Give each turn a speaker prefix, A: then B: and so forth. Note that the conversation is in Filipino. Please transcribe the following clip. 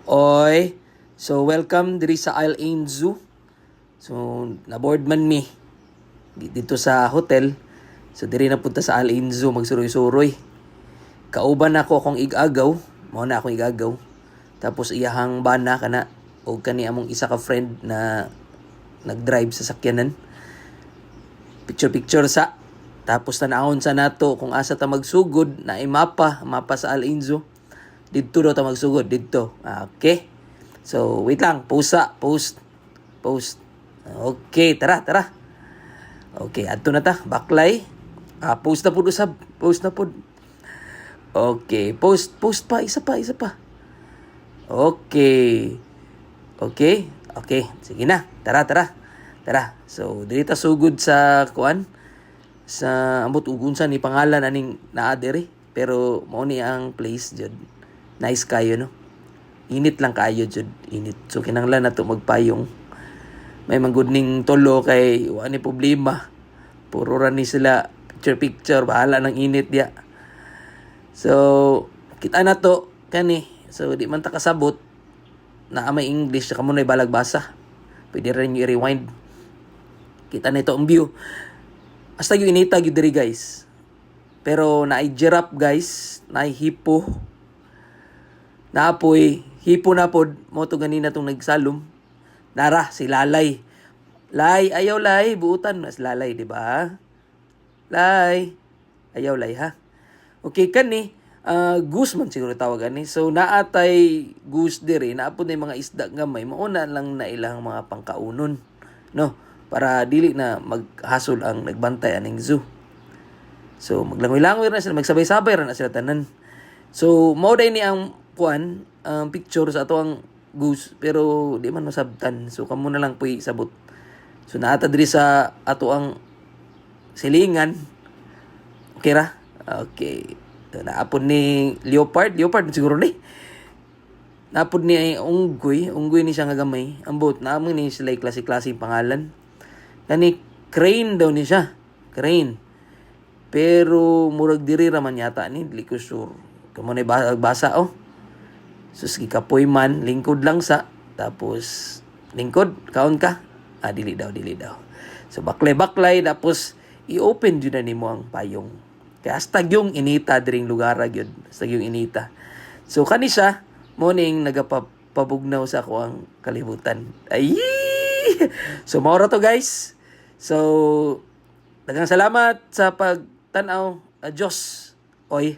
A: Oy, so welcome diri sa Al Ain Zoo. So na-board man mi dito sa hotel. So diri na punta sa Al Ain Zoo magsuroy-suroy. Kauban ako akong igagaw, mao na akong igagaw. Tapos iyahang bana kana o kani among isa ka friend na nag-drive sa sakyanan. Picture sa tapos tanahon sa nato kung asa ta magsugod na mapa sa Al Ain Zoo. Dito daw ta magsugod dito. Okay. So, wait lang. Post. Okay, tara. Okay, adto na ta. Baklay. Post na po usab. Post na po. Okay, post pa. Isa pa. Okay. Sige na. Tara. So, dili ta sugod sa kuan sa ambot ugunsa ni pangalan aning naa diri. Pero mao ni ang place jud. Nice kayo, no? Init lang kayo, jud. Init. So, kinanglan na to magpayong. May manggudning tolo kay wala ni problema. Puro ra ni sila picture. Bahala ng init dia. So, kita na to. Kani. So, di man ta kasabot. Na may English. Saka mo na ibalag basa. Pwede rin yung i-rewind. Kita na ito ang view. Hasta yung inita yung diri, guys. Pero naay giraffe, guys. Naay hipo. Naapoy, hipo na pod, mo to ganina tong nagsalom. Nara, si Lalay. Ayaw Lay, buutan mas Lalay, di ba? Lay, ayaw Lay, ha? Okay, kani, goose man siguro tawagan ni. So, naatay goose diri, naapod na yung mga isda gamay, mauna lang na ilang mga pangkaunon, no? Para dili na maghasol ang nagbantay aning zoo. So, maglangoy-langoy na sila, magsabay-sabay na sila tanan. So, mao day ni ang picture sa ato ang goose pero di man masabtan, so kamo na lang puy sabot. So naata diri sa ato ang silingan. Okay ra? Okay. So, naapod ni leopard siguro ni. Naapod ni unggoy ni siya nga gamay. Ambot naamon ni sila klase-klase pangalan. Kani crane daw ni siya. Crane. Pero murag diri ra man yata ni, dili ko sure. Kamo na basa sus gikapoy man, lingkod lang sa. Tapos, lingkod, kaon ka. Dili daw. So, baklay, tapos, i-open dyan na nimo ang payong. Kaya hastag yung inita diring lugar gyud. Hastag yung inita. So, kani siya, morning, nagapabugnaw sa ako ang kalibutan. Ay! So, maura to guys. So, daghang salamat sa pagtanaw. Adios. Oy.